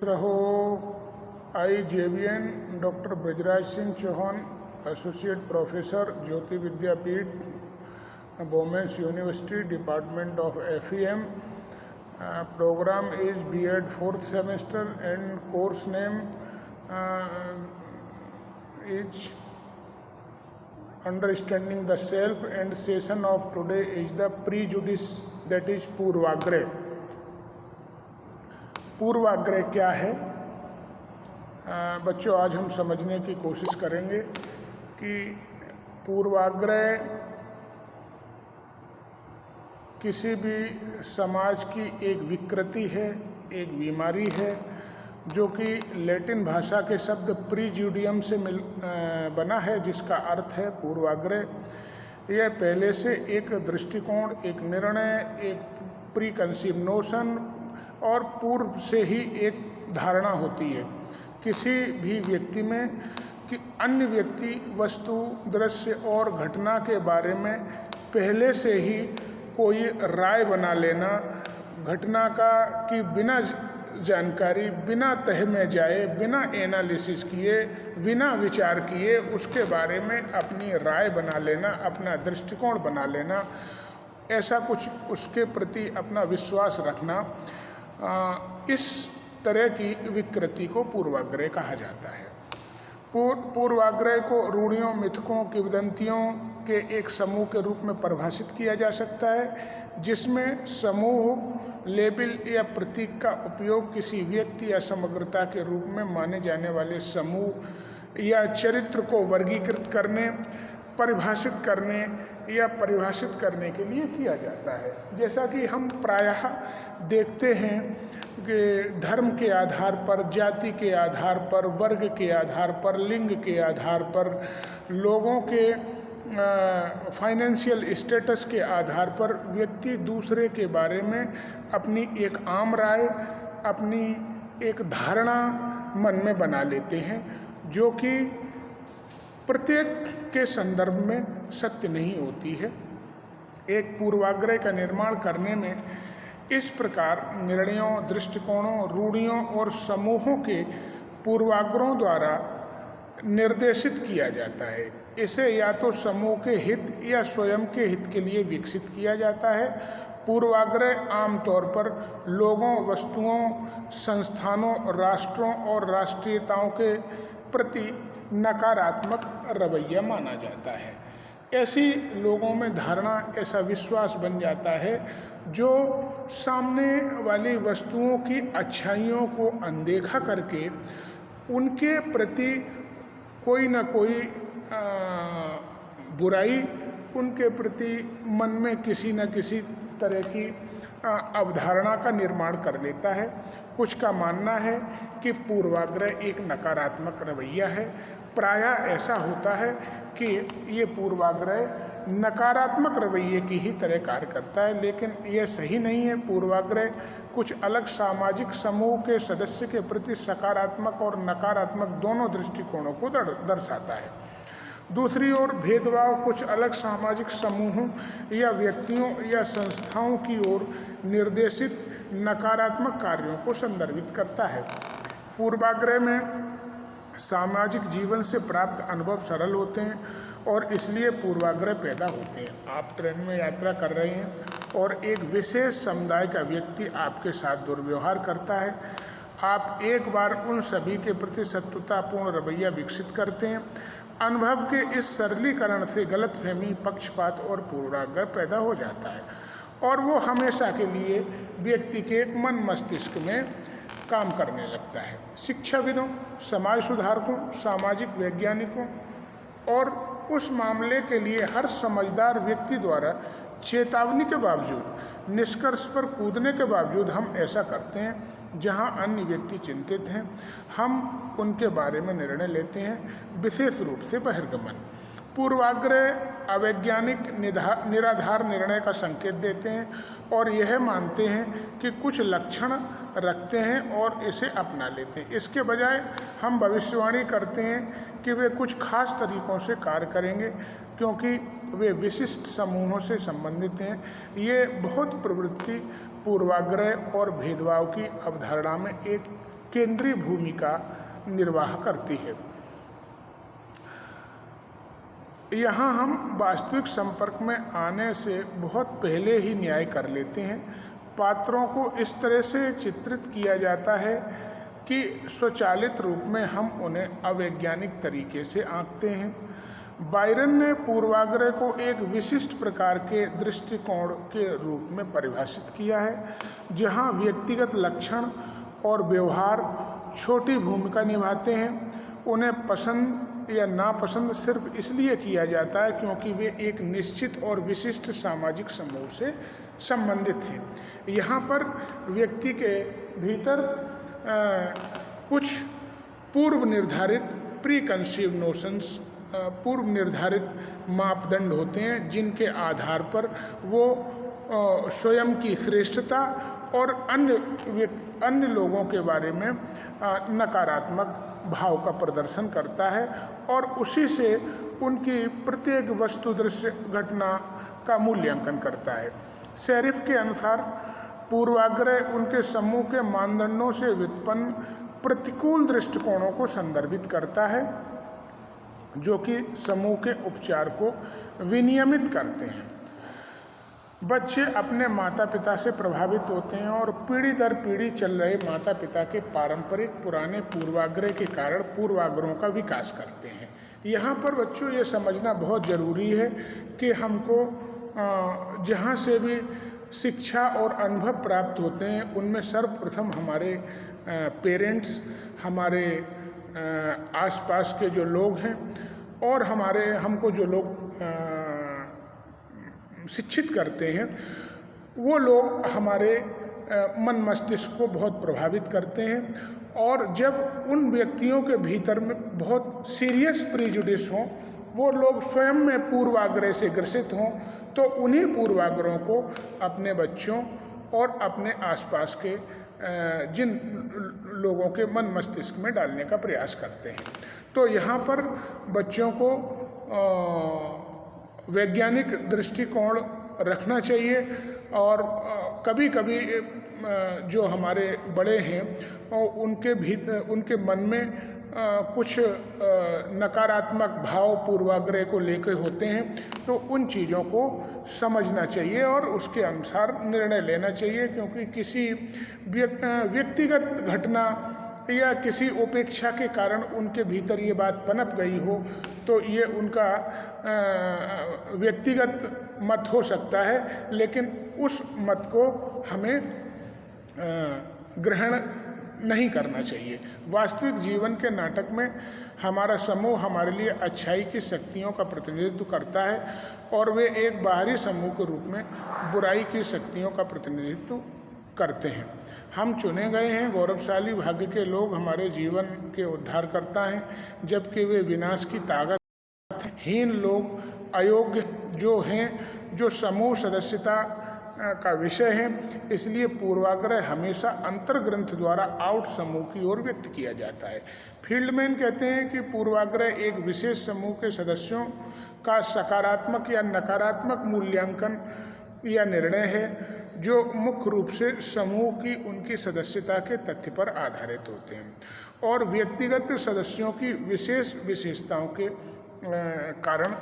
रहो। I JBN doctor Brajraj Singh Chauhan, associate professor, Jyoti Vidyapeeth, women's university, department of FEM. Program is B.Ed 4th semester and course name is Understanding the Self, and session of today is the prejudice, that is पूर्वाग्रह. पूर्वाग्रह क्या है? बच्चों, आज हम समझने की कोशिश करेंगे कि पूर्वाग्रह किसी भी समाज की एक विकृति है, एक बीमारी है, जो कि लैटिन भाषा के शब्द प्रीजुडियम से बना है, जिसका अर्थ है पूर्वाग्रह. यह पहले से एक दृष्टिकोण, एक निर्णय, एक प्री कंसीव नोशन और पूर्व से ही एक धारणा होती है किसी भी व्यक्ति में कि अन्य व्यक्ति, वस्तु, दृश्य और घटना के बारे में पहले से ही कोई राय बना लेना, घटना की बिना जानकारी, बिना तह में जाए, बिना एनालिसिस किए, बिना विचार किए उसके बारे में अपनी राय बना लेना, अपना दृष्टिकोण बना लेना, ऐसा कुछ उसके प्रति अपना विश्वास रखना, इस तरह की विकृति को पूर्वाग्रह कहा जाता है. पूर्वाग्रह को रूढ़ियों, मिथकों, किंवदंतियों के एक समूह के रूप में परिभाषित किया जा सकता है, जिसमें समूह, लेबल या प्रतीक का उपयोग किसी व्यक्ति या समग्रता के रूप में माने जाने वाले समूह या चरित्र को वर्गीकृत करने, परिभाषित करने या परिभाषित करने के लिए किया जाता है. जैसा कि हम प्रायः देखते हैं कि धर्म के आधार पर, जाति के आधार पर, वर्ग के आधार पर, लिंग के आधार पर, लोगों के फाइनेंशियल स्टेटस के आधार पर व्यक्ति दूसरे के बारे में अपनी एक आम राय, अपनी एक धारणा मन में बना लेते हैं, जो कि प्रत्येक के संदर्भ में सत्य नहीं होती है. एक पूर्वाग्रह का निर्माण करने में इस प्रकार निर्णयों, दृष्टिकोणों, रूढ़ियों और समूहों के पूर्वाग्रहों द्वारा निर्देशित किया जाता है. इसे या तो समूह के हित या स्वयं के हित के लिए विकसित किया जाता है. पूर्वाग्रह आमतौर पर लोगों, वस्तुओं, संस्थानों, राष्ट्रों और राष्ट्रीयताओं के प्रति नकारात्मक रवैया माना जाता है. ऐसी लोगों में धारणा, ऐसा विश्वास बन जाता है जो सामने वाली वस्तुओं की अच्छाइयों को अनदेखा करके उनके प्रति कोई न कोई बुराई, उनके प्रति मन में किसी न किसी तरह की अवधारणा का निर्माण कर लेता है. कुछ का मानना है कि पूर्वाग्रह एक नकारात्मक रवैया है. प्रायः ऐसा होता है कि ये पूर्वाग्रह नकारात्मक रवैये की ही तरह कार्य करता है, लेकिन यह सही नहीं है. पूर्वाग्रह कुछ अलग सामाजिक समूह के सदस्य के प्रति सकारात्मक और नकारात्मक दोनों दृष्टिकोणों को दर्शाता है. दूसरी ओर भेदभाव कुछ अलग सामाजिक समूहों या व्यक्तियों या संस्थाओं की ओर निर्देशित नकारात्मक कार्यों को संदर्भित करता है. पूर्वाग्रह में सामाजिक जीवन से प्राप्त अनुभव सरल होते हैं और इसलिए पूर्वाग्रह पैदा होते हैं. आप ट्रेन में यात्रा कर रहे हैं और एक विशेष समुदाय का व्यक्ति आपके साथ दुर्व्यवहार करता है. आप एक बार उन सभी के प्रति शत्रुतापूर्ण रवैया विकसित करते हैं. अनुभव के इस सरलीकरण से गलतफहमी, पक्षपात और पूर्वाग्रह पैदा हो जाता है और वो हमेशा के लिए व्यक्ति के मन मस्तिष्क में काम करने लगता है. शिक्षाविदों, समाज सुधारकों, सामाजिक वैज्ञानिकों और उस मामले के लिए हर समझदार व्यक्ति द्वारा चेतावनी के बावजूद, निष्कर्ष पर कूदने के बावजूद हम ऐसा करते हैं. जहां अन्य व्यक्ति चिंतित हैं, हम उनके बारे में निर्णय लेते हैं, विशेष रूप से बहिर्गमन. पूर्वाग्रह अवैज्ञानिक, निराधार निर्णय का संकेत देते हैं और यह मानते हैं कि कुछ लक्षण रखते हैं और इसे अपना लेते हैं. इसके बजाय हम भविष्यवाणी करते हैं कि वे कुछ खास तरीकों से कार्य करेंगे, क्योंकि वे विशिष्ट समूहों से संबंधित हैं. ये बहुत प्रवृत्ति पूर्वाग्रह और भेदभाव की अवधारणा में एक केंद्रीय भूमिका निर्वाह करती है। यहाँ हम वास्तविक संपर्क में आने से बहुत पहले ही न्याय कर लेते हैं। पात्रों को इस तरह से चित्रित किया जाता है कि स्वचालित रूप में हम उन्हें अवैज्ञानिक तरीके से आंकते हैं। बायरन ने पूर्वाग्रह को एक विशिष्ट प्रकार के दृष्टिकोण के रूप में परिभाषित किया है, जहां व्यक्तिगत लक्षण और व्यवहार छोटी भूमिका निभाते हैं। उन्हें पसंद या नापसंद सिर्फ इसलिए किया जाता है क्योंकि वे एक निश्चित और विशिष्ट सामाजिक समूह से संबंधित हैं। यहाँ पर व्यक्ति के भीतर कुछ पूर्व निर्धारित प्री कंसीव नोशंस, पूर्व निर्धारित मापदंड होते हैं, जिनके आधार पर वो स्वयं की श्रेष्ठता और अन्य लोगों के बारे में नकारात्मक भाव का प्रदर्शन करता है और उसी से उनकी प्रत्येक वस्तु दृश्य घटना का मूल्यांकन करता है। शेरिफ के अनुसार पूर्वाग्रह उनके समूह के मानदंडों से व्युत्पन्न प्रतिकूल दृष्टिकोणों को संदर्भित करता है, जो कि समूह के उपचार को विनियमित करते हैं। बच्चे अपने माता पिता से प्रभावित होते हैं और पीढ़ी दर पीढ़ी चल रहे माता पिता के पारंपरिक पुराने पूर्वाग्रह के कारण पूर्वाग्रहों का विकास करते हैं। यहाँ पर बच्चों ये समझना बहुत ज़रूरी है कि हमको जहाँ से भी शिक्षा और अनुभव प्राप्त होते हैं उनमें सर्वप्रथम हमारे पेरेंट्स, हमारे आसपास के जो लोग हैं और हमको जो लोग शिक्षित करते हैं, वो लोग हमारे मन मस्तिष्क को बहुत प्रभावित करते हैं। और जब उन व्यक्तियों के भीतर में बहुत सीरियस प्रिजुडिस हों, वो लोग स्वयं में पूर्वाग्रह से ग्रसित हों, तो उन्हीं पूर्वाग्रहों को अपने बच्चों और अपने आसपास के जिन लोगों के मन मस्तिष्क में डालने का प्रयास करते हैं। तो यहाँ पर बच्चों को वैज्ञानिक दृष्टिकोण रखना चाहिए और कभी कभी जो हमारे बड़े हैं उनके मन में कुछ नकारात्मक भाव पूर्वाग्रह को लेकर होते हैं, तो उन चीज़ों को समझना चाहिए और उसके अनुसार निर्णय लेना चाहिए। क्योंकि किसी व्यक्तिगत घटना या किसी उपेक्षा के कारण उनके भीतर ये बात पनप गई हो, तो ये उनका व्यक्तिगत मत हो सकता है, लेकिन उस मत को हमें ग्रहण नहीं करना चाहिए। वास्तविक जीवन के नाटक में हमारा समूह हमारे लिए अच्छाई की शक्तियों का प्रतिनिधित्व करता है और वे एक बाहरी समूह के रूप में बुराई की शक्तियों का प्रतिनिधित्व करते हैं। हम चुने गए हैं गौरवशाली भाग्य के लोग हमारे जीवन के उद्धारकर्ता हैं, जबकि वे विनाश की ताकत हीन लोग, अयोग्य जो हैं, जो समूह सदस्यता का विषय है। इसलिए पूर्वाग्रह हमेशा अंतर्ग्रंथ द्वारा आउट समूह की ओर व्यक्त किया जाता है। फील्डमैन कहते हैं कि पूर्वाग्रह एक विशेष समूह के सदस्यों का सकारात्मक या नकारात्मक मूल्यांकन या निर्णय है, जो मुख्य रूप से समूह की उनकी सदस्यता के तथ्य पर आधारित होते हैं और व्यक्तिगत सदस्यों की विशेष विशेषताओं के कारण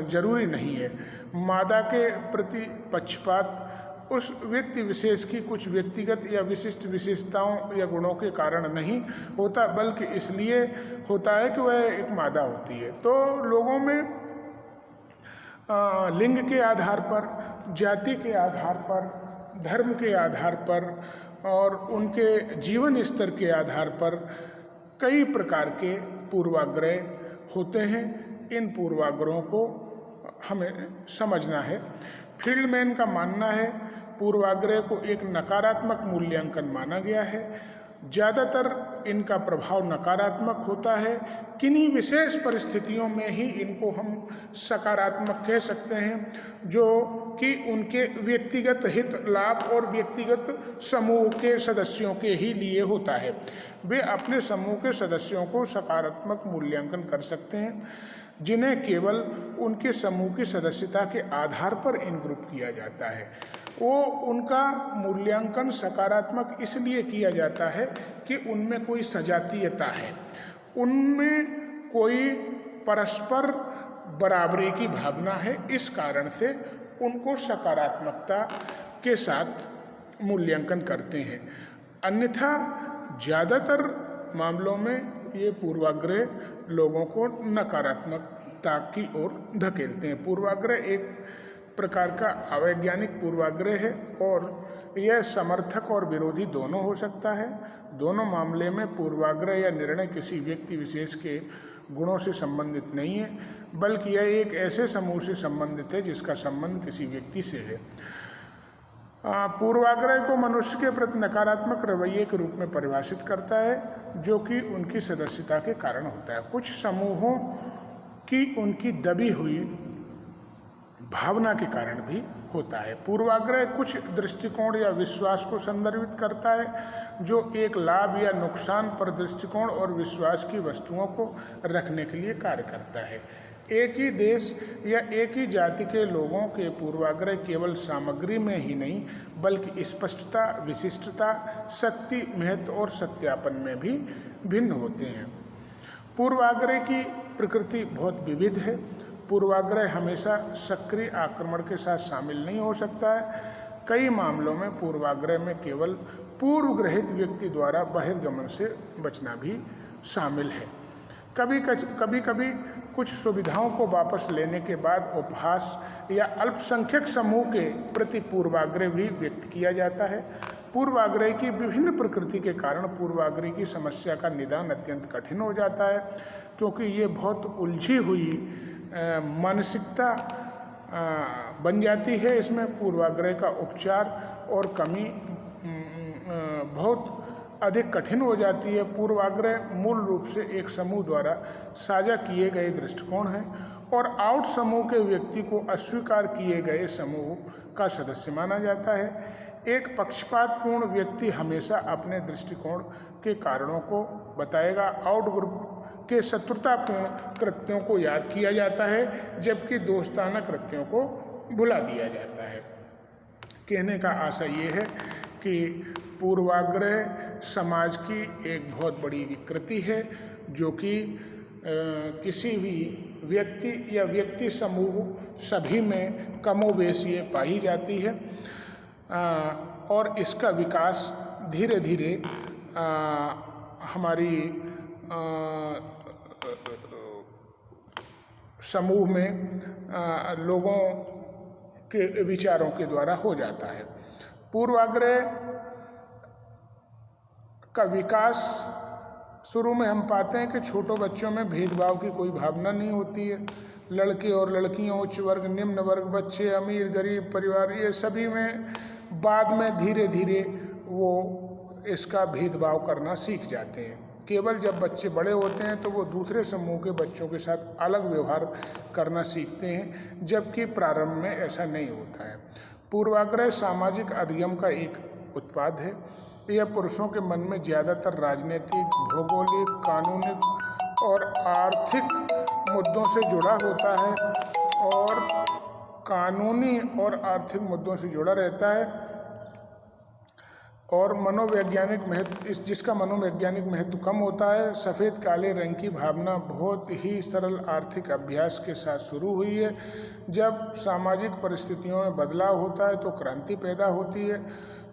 जरूरी नहीं है। मादा के प्रति पक्षपात उस व्यक्ति विशेष की कुछ व्यक्तिगत या विशिष्ट विशेषताओं या गुणों के कारण नहीं होता, बल्कि इसलिए होता है कि वह एक मादा होती है। तो लोगों में लिंग के आधार पर, जाति के आधार पर, धर्म के आधार पर और उनके जीवन स्तर के आधार पर कई प्रकार के पूर्वाग्रह होते हैं। इन पूर्वाग्रहों को हमें समझना है। फील्डमैन का मानना है पूर्वाग्रह को एक नकारात्मक मूल्यांकन माना गया है। ज़्यादातर इनका प्रभाव नकारात्मक होता है। किन्हीं विशेष परिस्थितियों में ही इनको हम सकारात्मक कह सकते हैं, जो कि उनके व्यक्तिगत हित लाभ और व्यक्तिगत समूह के सदस्यों के ही लिए होता है। वे अपने समूह के सदस्यों को सकारात्मक मूल्यांकन कर सकते हैं, जिन्हें केवल उनके समूह की सदस्यता के आधार पर इन ग्रुप किया जाता है। वो उनका मूल्यांकन सकारात्मक इसलिए किया जाता है कि उनमें कोई सजातीयता है, उनमें कोई परस्पर बराबरी की भावना है। इस कारण से उनको सकारात्मकता के साथ मूल्यांकन करते हैं। अन्यथा ज़्यादातर मामलों में ये पूर्वाग्रह लोगों को नकारात्मकता की ओर धकेलते हैं। पूर्वाग्रह एक प्रकार का अवैज्ञानिक पूर्वाग्रह है और यह समर्थक और विरोधी दोनों हो सकता है। दोनों मामले में पूर्वाग्रह या निर्णय किसी व्यक्ति विशेष के गुणों से संबंधित नहीं है, बल्कि यह एक ऐसे समूह से संबंधित है जिसका संबंध किसी व्यक्ति से है। पूर्वाग्रह को मनुष्य के प्रति नकारात्मक रवैये के रूप में परिभाषित करता है, जो कि उनकी सदस्यता के कारण होता है। कुछ समूहों की उनकी दबी हुई भावना के कारण भी होता है। पूर्वाग्रह कुछ दृष्टिकोण या विश्वास को संदर्भित करता है, जो एक लाभ या नुकसान पर दृष्टिकोण और विश्वास की वस्तुओं को रखने के लिए कार्य करता है। एक ही देश या एक ही जाति के लोगों के पूर्वाग्रह केवल सामग्री में ही नहीं, बल्कि स्पष्टता, विशिष्टता, शक्ति, महत्व और सत्यापन में भी भिन्न होते हैं। पूर्वाग्रह की प्रकृति बहुत विविध है। पूर्वाग्रह हमेशा सक्रिय आक्रमण के साथ शामिल नहीं हो सकता है। कई मामलों में पूर्वाग्रह में केवल पूर्वग्रहित व्यक्ति द्वारा बहिर्गमन से बचना भी शामिल है। कभी कभी कुछ सुविधाओं को वापस लेने के बाद उपहास या अल्पसंख्यक समूह के प्रति पूर्वाग्रह भी व्यक्त किया जाता है। पूर्वाग्रह की विभिन्न प्रकृति के कारण पूर्वाग्रह की समस्या का निदान अत्यंत कठिन हो जाता है, क्योंकि ये बहुत उलझी हुई मानसिकता बन जाती है। इसमें पूर्वाग्रह का उपचार और कमी बहुत अधिक कठिन हो जाती है। पूर्वाग्रह मूल रूप से एक समूह द्वारा साझा किए गए दृष्टिकोण हैं और आउट समूह के व्यक्ति को अस्वीकार किए गए समूह का सदस्य माना जाता है। एक पक्षपातपूर्ण व्यक्ति हमेशा अपने दृष्टिकोण के कारणों को बताएगा। आउट ग्रुप के शत्रुतापूर्ण कृत्यों को याद किया जाता है, जबकि दोस्ताना कृत्यों को भुला दिया जाता है। कहने का आशय ये है कि पूर्वाग्रह समाज की एक बहुत बड़ी विकृति है, जो कि किसी भी व्यक्ति या व्यक्ति समूह सभी में कमोबेश ये पाई जाती है और इसका विकास धीरे धीरे हमारी समूह में लोगों के विचारों के द्वारा हो जाता है। पूर्वाग्रह का विकास शुरू में हम पाते हैं कि छोटे बच्चों में भेदभाव की कोई भावना नहीं होती है। लड़के और लड़कियां, उच्च वर्ग, निम्न वर्ग, बच्चे, अमीर गरीब परिवार, ये सभी में बाद में धीरे धीरे वो इसका भेदभाव करना सीख जाते हैं। केवल जब बच्चे बड़े होते हैं तो वो दूसरे समूह के बच्चों के साथ अलग व्यवहार करना सीखते हैं, जबकि प्रारंभ में ऐसा नहीं होता है। पूर्वाग्रह सामाजिक अधिगम का एक उत्पाद है। यह पुरुषों के मन में ज़्यादातर राजनीतिक, भौगोलिक, कानूनी और आर्थिक मुद्दों से जुड़ा होता है और कानूनी और आर्थिक मुद्दों से जुड़ा रहता है और मनोवैज्ञानिक महत्व जिसका मनोवैज्ञानिक महत्व कम होता है। सफ़ेद काले रंग की भावना बहुत ही सरल आर्थिक अभ्यास के साथ शुरू हुई है। जब सामाजिक परिस्थितियों में बदलाव होता है तो क्रांति पैदा होती है,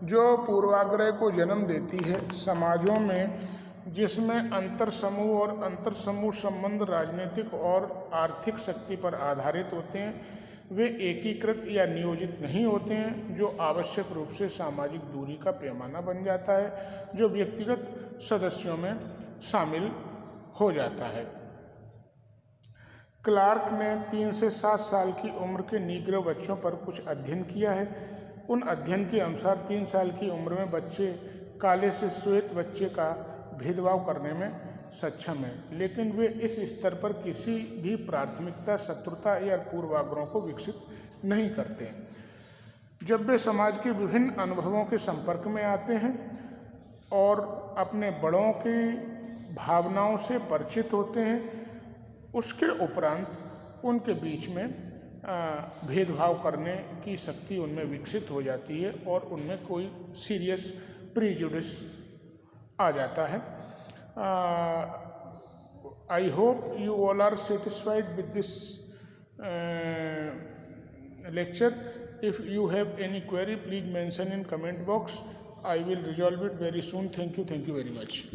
जो पूर्वाग्रह को जन्म देती है। समाजों में जिसमें अंतर समूह और अंतर समूह संबंध राजनीतिक और आर्थिक शक्ति पर आधारित होते हैं, वे एकीकृत या नियोजित नहीं होते हैं, जो आवश्यक रूप से सामाजिक दूरी का पैमाना बन जाता है, जो व्यक्तिगत सदस्यों में शामिल हो जाता है। क्लार्क ने 3 से 7 साल की उम्र के नीग्रो बच्चों पर कुछ अध्ययन किया है। उन अध्ययन के अनुसार 3 साल की उम्र में बच्चे काले से श्वेत बच्चे का भेदभाव करने में सक्षम है, लेकिन वे इस स्तर पर किसी भी प्राथमिकता, शत्रुता या पूर्वाग्रहों को विकसित नहीं करते। जब वे समाज के विभिन्न अनुभवों के संपर्क में आते हैं और अपने बड़ों की भावनाओं से परिचित होते हैं, उसके उपरांत उनके बीच में भेदभाव करने की शक्ति उनमें विकसित हो जाती है और उनमें कोई सीरियस प्रीजुडिस आ जाता है। I hope you all are satisfied with this lecture. If you have any query, please mention in comment box. I will resolve it very soon. Thank you very much.